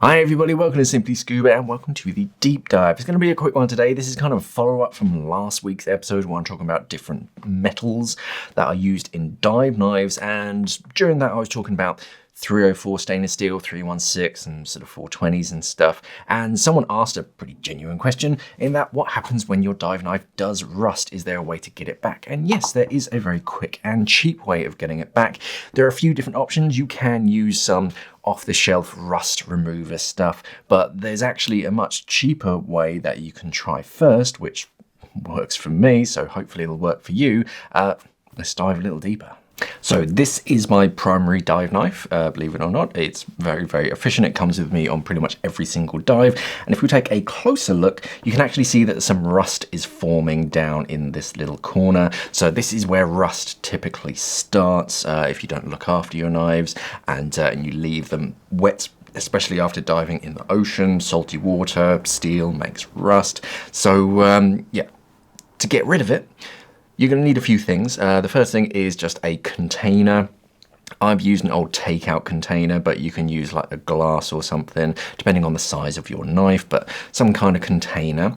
Hi everybody, welcome to Simply Scuba and welcome to the deep dive. It's going to be a quick one today. This is kind of a follow-up from last week's episode where I'm talking about different metals that are used in dive knives, and during that I was talking about 304 stainless steel, 316 and sort of 420s and stuff, and someone asked a pretty genuine question in that what happens when your dive knife does rust? Is there a way to get it back? And yes, there is a very quick and cheap way of getting it back. There are a few different options. You can use some off-the-shelf rust remover stuff, but there's actually a much cheaper way that you can try first, which works for me, so hopefully it'll work for you. Let's dive a little deeper. So this is my primary dive knife, believe it or not. It's very, very efficient. It comes with me on pretty much every single dive. And if we take a closer look, you can actually see that some rust is forming down in this little corner. So this is where rust typically starts if you don't look after your knives and you leave them wet, especially after diving in the ocean. Salty water, steel makes rust. So yeah, to get rid of it, you're going to need a few things. The first thing is just a container. I've used an old takeout container, but you can use like a glass or something, depending on the size of your knife, but some kind of container.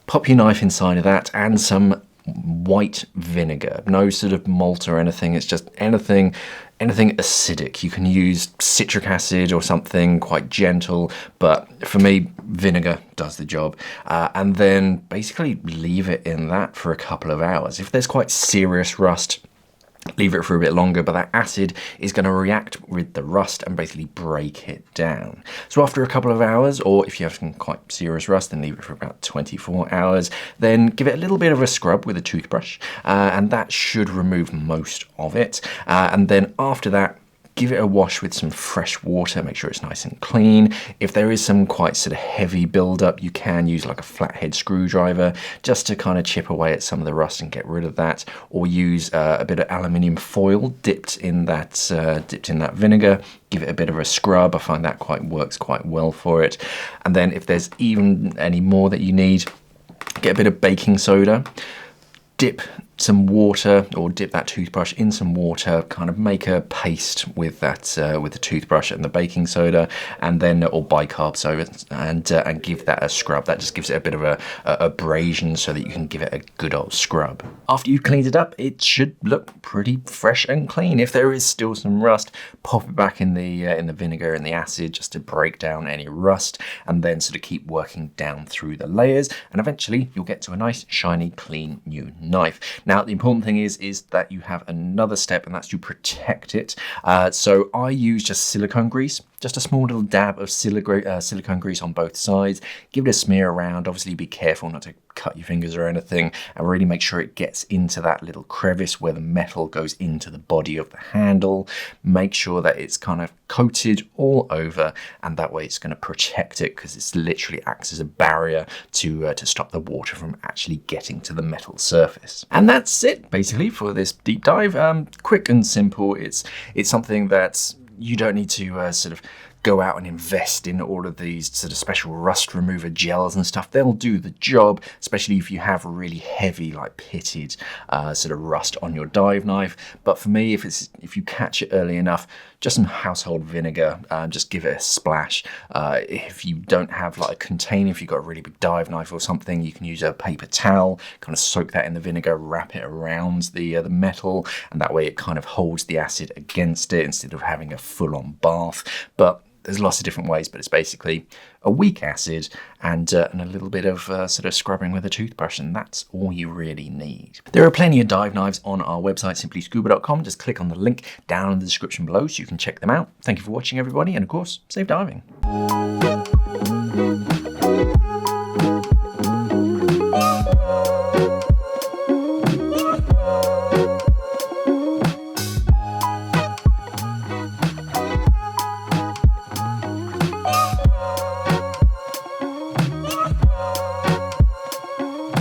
Pop your knife inside of that and some white vinegar. No sort of malt or anything, it's just anything acidic. You can use citric acid or something quite gentle, but for me, vinegar does the job. And then basically leave it in that for a couple of hours. If there's quite serious rust, leave it for a bit longer, but that acid is going to react with the rust and basically break it down. So after a couple of hours, or if you have some quite serious rust, then leave it for about 24 hours. Then give it a little bit of a scrub with a toothbrush, and that should remove most of it. And then after that, give it a wash with some fresh water, make sure it's nice and clean. If there is some quite sort of heavy buildup, you can use like a flathead screwdriver just to kind of chip away at some of the rust and get rid of that, or use a bit of aluminium foil dipped in that vinegar. Give it a bit of a scrub. I find that works quite well for it. And then if there's even any more that you need, get a bit of baking soda, dip some water, or dip that toothbrush in some water, kind of make a paste with that with the toothbrush and the baking soda, and then or bicarb soda, and give that a scrub. That just gives it a bit of a abrasion so that you can give it a good old scrub. After you've cleaned it up, it should look pretty fresh and clean. If there is still some rust, pop it back in the vinegar and the acid just to break down any rust, and then sort of keep working down through the layers, and eventually you'll get to a nice shiny clean new knife. Now, the important thing is that you have another step, and that's to protect it. So I use just silicone grease, just a small little dab of silicone grease on both sides. Give it a smear around. Obviously, be careful not to cut your fingers or anything, and really make sure it gets into that little crevice where the metal goes into the body of the handle. Make sure that it's kind of coated all over, and that way it's going to protect it, because it literally acts as a barrier to stop the water from actually getting to the metal surface. And that's it basically for this deep dive. Quick and simple. It's something that you don't need to sort of go out and invest in all of these sort of special rust remover gels and stuff. They'll do the job, especially if you have really heavy, like pitted sort of rust on your dive knife. But for me, if you catch it early enough, just some household vinegar, just give it a splash. If you don't have like a container, if you've got a really big dive knife or something, you can use a paper towel, kind of soak that in the vinegar, wrap it around the metal, and that way it kind of holds the acid against it instead of having a full-on bath. But there's lots of different ways, but it's basically a weak acid and a little bit of sort of scrubbing with a toothbrush, and that's all you really need. There are plenty of dive knives on our website, SimplyScuba.com. Just click on the link down in the description below so you can check them out. Thank you for watching, everybody, and of course, safe diving.